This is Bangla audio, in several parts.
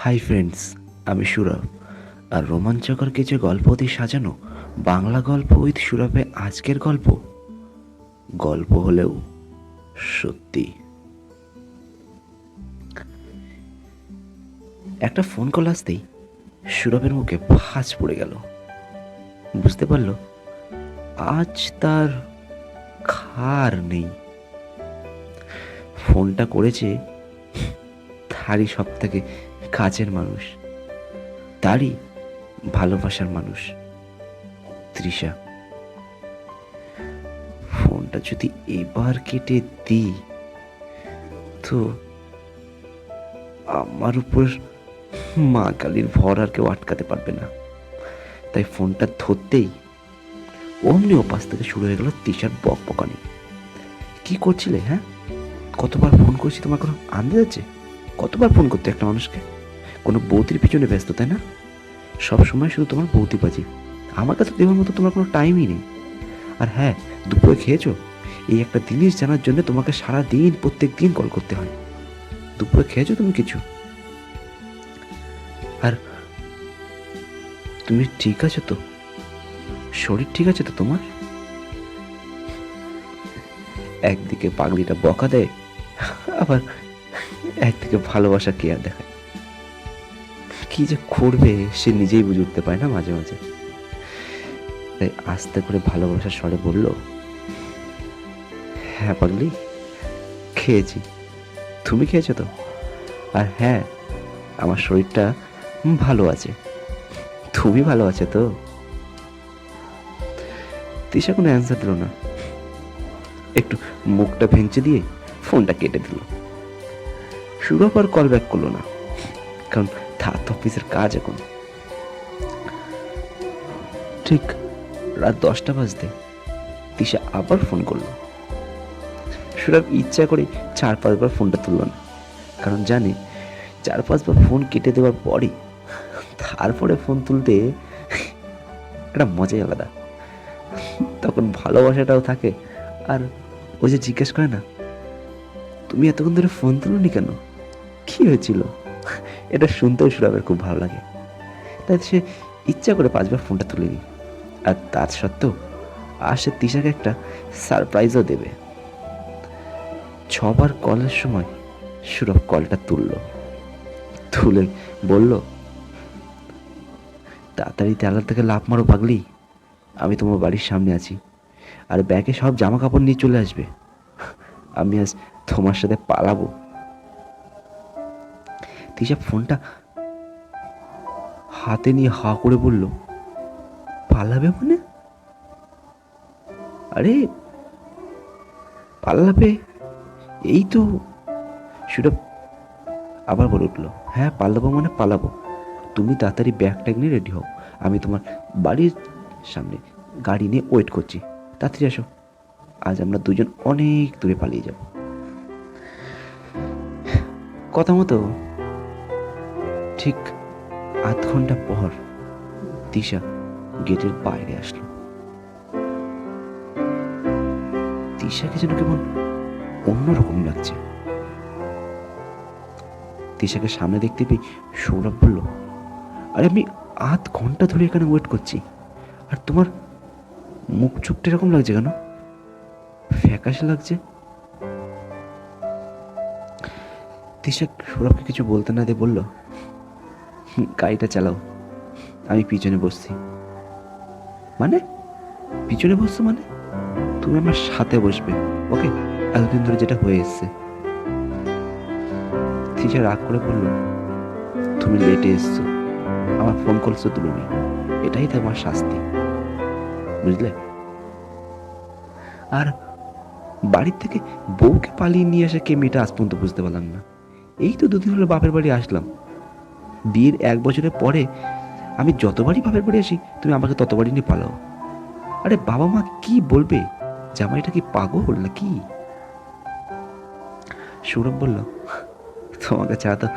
হাই ফ্রেন্ডস, আমি সুরভ। আর রোমাঞ্চকর কিছু গল্প দিয়ে সাজানো বাংলা গল্প উইথ সুরভে আজকের গল্প গল্প হলেও সত্যি। একটা ফোন কল আসতেই সুরভের মুখে ভাঁজ পড়ে গেল। বুঝতে পারল আজ তার খার নেই। ফোনটা করেছে তারই সব থেকে কাছের মানুষ, তারই ভালোবাসার মানুষ, তৃষা। ফোনটা যদি এবার কেটে দিই তো আমার উপর মা কালীর ভর আর কেউ আটকাতে পারবে না। তাই ফোনটা ধরতেই অমনি ওপাশ থেকে শুরু হয়ে গেল তৃষার বকবকানি। কি করছিলে? হ্যাঁ, কতবার ফোন করছি, তোমার কোনো আন্দাজ আছে? কতবার ফোন করতে একটা মানুষকে? কোনো বৌদির পিছনে ব্যস্ত, তাই না? সব সময় শুধু তোমার বৌদিবাজি। আমার কাছে দেওয়ার মতো তোমার কোনো টাইমই নেই। আর হ্যাঁ, দুপুরে খেয়েছো? এই একটা জিনিস জানার জন্য তোমাকে সারা দিন প্রত্যেক দিন কল করতে হয়। দুপুরে খেয়েছো তুমি কিছু? আর তুমি ঠিক আছো তো? শরীর ঠিক আছে তো তোমার? একদিকে পাগলিটা বকা দেয়, আবার একদিকে ভালোবাসা কেয়ার দেখায়। কি যে করবে সে নিজেই বুঝে উঠতে পারে না মাঝে মাঝে। তাই আস্তে করে ভালোবাসার স্বরে বলল, হ্যাঁ পাগলি, খেয়েছি। তুমি খেয়েছো তো? আর হ্যাঁ, আমার শরীরটা ভালো আছে। তুমি ভালো আছে তো? তিশা কোনো অ্যান্সার দিল না, একটু মুখটা ভেঙচে দিয়ে ফোনটা কেটে দিল। সুরভ আর কল ব্যাক করলো না, কারণ তার তো অফিসের কাজ এখন। ঠিক রাত 10টা বাজতে তিশা আবার ফোন করলো। সুরভ ইচ্ছা করে 4-5 বার ফোনটা তুলল না, কারণ জানে 4-5 বার ফোন কেটে দেওয়ার পরে তারপরে ফোন তুলতে একটা মজাই আলাদা। তখন ভালোবাসাটাও থাকে। আর ওই যে জিজ্ঞেস করে না, তুমি এতক্ষণ ধরে ফোন তুলোনি কেন, কি হয়েছিল, এটা শুনতেও সুরভের খুব ভালো লাগে। তাই সে ইচ্ছা করে 5বার ফোনটা তুলে নি। আর তার সত্ত্বেও আর সে তিশাকে একটা সারপ্রাইজও দেবে। 6বার কলের সময় সুরভ কলটা তুলে বলল, তাড়াতাড়ি দেয়ালের থেকে লাফ মারো পাগলি, আমি তোমার বাড়ির সামনে আছি। আর ব্যাগে সব জামা কাপড় নিয়ে চলে আসবে, আমি আজ তোমার সাথে পালাবো। তিশা ফোনটা হাতে নিয়ে হা করে বলল, পালাবে মানে? আরে পালাবে, এই তো। সুরভ আবার বলে উঠলো, হ্যাঁ পালাবো মানে পালাবো। তুমি তাড়াতাড়ি ব্যাগ ট্যাগ নিয়ে রেডি হও, আমি তোমার বাড়ির সামনে গাড়ি নিয়ে ওয়েট করছি, তাড়াতাড়ি আসো। আজ আমরা দুজন অনেক দূরে পালিয়ে যাব। কথা মতো ঠিক আধ ঘন্টা পর তিশা গেটের বাইরে আসলো। তিশাকে যেন কেমন অন্যরকম লাগছে। তিশাকে সামনে দেখতে পেয়ে সৌরভ বলল, আরে আমি আধ ঘন্টা ধরে এখানে ওয়েট করছি, আর তোমার মুখ চোখটা এরকম লাগছে কেন, ফ্যাকাশে লাগছে। তিশা সৌরভকে কিছু বলতে না দিয়ে বলল, গাড়িটা চালাও, আমি পিছনে বসছি। মানে পিছনে বসছো মানে? তুমি আমার সাথে বসবে, ওকে? এতদিন ধরে যেটা হয়ে এসছে। তিশা রাগ করে বলল, তুমি লেটে এসছো, আমার ফোন কলস তুলুনি, এটাই তোমার শাস্তি, বুঝলে? আর বাড়ির থেকে বউকে পালিয়ে নিয়ে আসে কে মেয়েটা আজ পর্যন্ত বুঝতে পারলাম না। এই তো দুদিন হলো বাপের বাড়ি আসলাম, বিয়ের 1 বছরের পরে আমি যতবারই বাপের বাড়ি আসি তুমি আমাকে ততবারই নিয়ে পালাও। আরে বাবা মা কি বলবে, জামাইটা কি পাগল নাকি? সৌরভ বলল, তোমাকে ছাড়া তো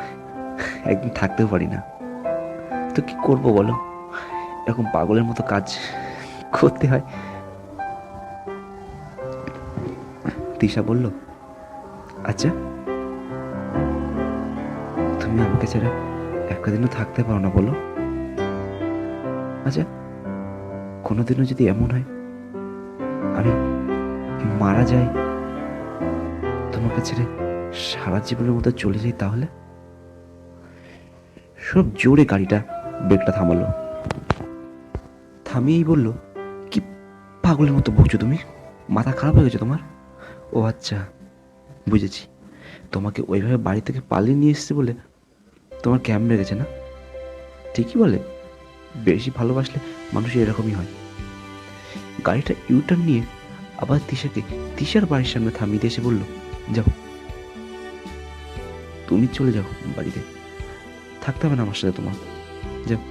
একদিন থাকতেও পারি না, তো কি করবো বলো, এরকম পাগলের মতো কাজ করতে হয়। তিশা বলল, আচ্ছা তুমি আমাকে ছাড়া একটা দিনও থাকতে পারো না বলো? আচ্ছা, কোনোদিনও যদি এমন হয় আমি মারা যাই, তোমাকে ছেড়ে সারা জীবনের মতো চলে যাই, তাহলে? সব জোরে গাড়িটা ব্রেকটা থামালো, থামিয়েই বলল, কি পাগলের মতো বকছো তুমি? মাথা খারাপ হয়ে গেছে তোমার? ও আচ্ছা, বুঝেছি। তোমাকে ওইভাবে বাড়ি থেকে পালিয়ে নিয়ে এসছে বলে তোমার ক্যাম্প লেগেছে না? ঠিকই বলে, বেশি ভালোবাসলে মানুষ এরকমই হয়। গাড়িটা ইউটার্ন নিয়ে আবার তিশার বাড়ির সামনে থামিয়ে দিয়ে এসে বলল, যাও, তুমি চলে যাও বাড়িতে, থাকতে হবে না আমার সাথে তোমার। যাও,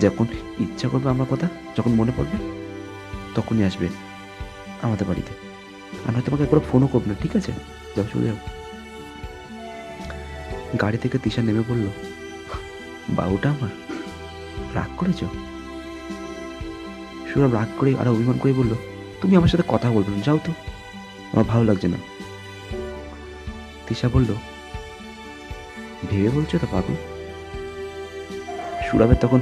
যখন ইচ্ছা করবে আমার কথা, যখন মনে পড়বে তখনই আসবে আমাদের বাড়িতে। আর নয় তোমাকে একবার ফোনও করবো না, ঠিক আছে? যাও, চলে যাও। গাড়ি থেকে তিশা নেমে পড়ল। বাবুটা আমার রাগ করেছ? সুরভ রাগ করে আর অভিমান করে বলল, তুমি আমার সাথে কথা বলবে না, যাও তো, আমার ভালো লাগছে না। তিশা বলল, ভেবে বলছো তো বাবু? সুরভের তখন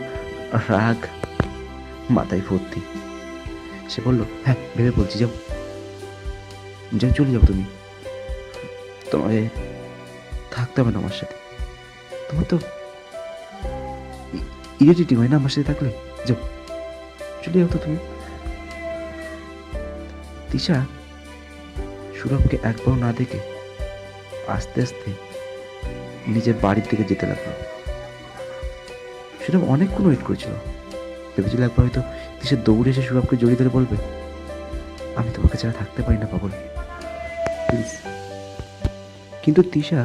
রাগ মাথায় ভর্তি। সে বলল, হ্যাঁ ভেবে বলছি, যাও, যাও, চলে যাও তুমি, তোমাকে থাকতে হবে না আমার সাথে। তোমার তো ইরিটেটিং হয় না আমার সাথে থাকলে? যাও, চলে যাও তো তুমি। তিশা সুরভকে একবার না দেখে আস্তে আস্তে নিজের বাড়ির দিকে যেতে লাগলো। সুরভ অনেকক্ষণ ওয়েট করেছিল, ভেবেছিল একবার হয়তো তিশা দৌড়ে এসে সুরভকে জড়িয়ে ধরে বলবে, আমি তোমাকে ছাড়া থাকতে পারি না পাগল, প্লিজ। কিন্তু তিশা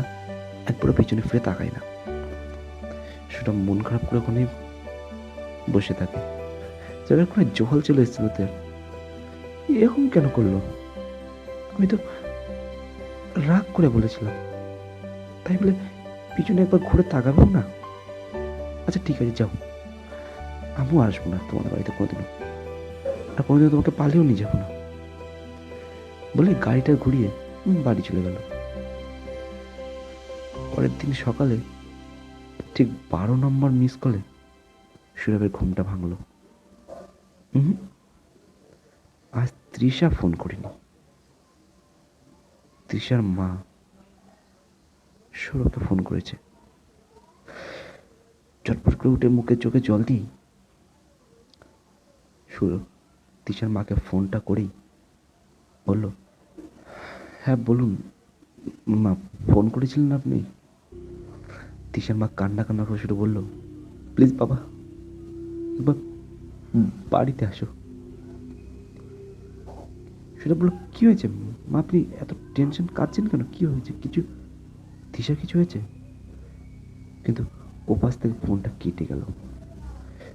একবারও পিছনে ফিরে তাকায় না। সুরভ মন খারাপ করে ওখানে বসে থাকে, যাদের কোনো জল চলে এসেছিল তার। এরকম কেন করলো? আমি তো রাগ করে বলেছিলাম, তাই বলে পিছনে একবার ঘুরে তাকাবেও না? আচ্ছা ঠিক আছে, যাও, আমিও আসবো না তোমাদের বাড়িতে কোনোদিনও, আর কোনোদিনও তোমাকে পালিয়েও নিয়ে যাবো না, বলে গাড়িটা ঘুরিয়ে বাড়ি চলে গেল। পরের দিন সকালে ঠিক 12 নম্বর মিস কলে সুরভের ঘুমটা ভাঙলো। আজ তৃষা ফোন করিনি। তৃষার মা সৌরভকে ফোন করেছে। চটপট করে উঠে মুখে চোখে জল দিই সৌরভ তৃষার মাকে ফোনটা করেই বলল, হ্যাঁ বলুন মা, ফোন করেছিলেন আপনি? তৃষার মা কান্না কান্না করে শুরু বলল, প্লিজ বাবা, একবার বাড়িতে আসো। সেটা বললো, কি হয়েছে মা, আপনি এত টেনশন কাটছেন কেন? কি হয়েছে? কিছু তৃষার কিছু হয়েছে? কিন্তু ওপাশ থেকে ফোনটা কেটে গেল।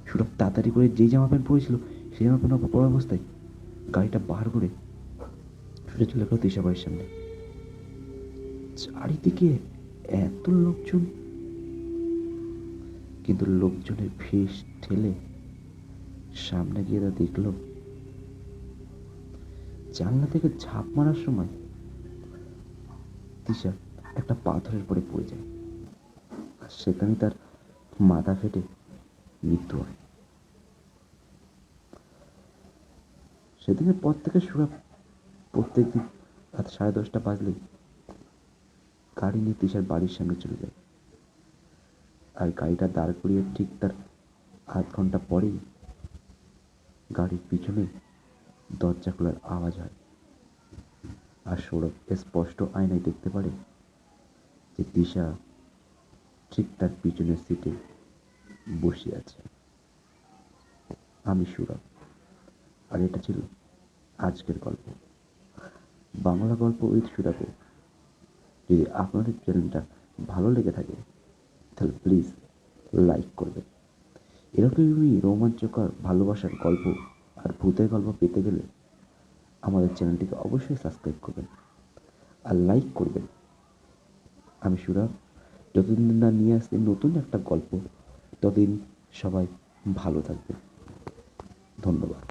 সুরভ তাড়াতাড়ি করে যেই জামা প্যান্ট পরেছিল সেই জামা প্যান্ট পরা অবস্থায় গাড়িটা বার করে ছুটে চলে গেল তৃষা বাড়ির সামনে। চারিদিকে এত লোকজন, কিন্তু লোকজনের ভিড় ঠেলে সামনে গিয়ে তা দেখলো জানলা থেকে ঝাঁপ মারার সময় তৃষা একটা পাথরের পরে পড়ে যায়, আর সেখানে তার মাথা ফেটে মৃত্যু হয়। সেদিনের পর থেকে সুরভ প্রত্যেকদিন রাত 10:30 বাজলেই গাড়ি নিয়ে তৃষার বাড়ির সামনে চলে যায়। আর গাড়িটা দাঁড় করিয়ে ঠিক তার আধ ঘন্টা পরেই গাড়ির পিছনে দরজা খোলার আওয়াজ হয়, আর সৌরভ স্পষ্ট আয়নায় দেখতে পারে যে তৃষা ঠিক তার পিছনের সিটে বসে আছে। আমি সৌরভ, আর এটা ছিল আজকের গল্প, বাংলা গল্প উইথ সৌরভে। যদি আপনাদের চ্যানেলটা ভালো লেগে থাকে তাহলে প্লিজ লাইক করবেন। এরকমই রোমাঞ্চকর ভালোবাসার গল্প আর ভূতের গল্প পেতে গেলে আমাদের চ্যানেলটিকে অবশ্যই সাবস্ক্রাইব করবেন আর লাইক করবেন। আমি সৌরভ, যতদিন না নিয়ে আসছি নতুন একটা গল্প, ততদিন সবাই ভালো থাকবে। ধন্যবাদ।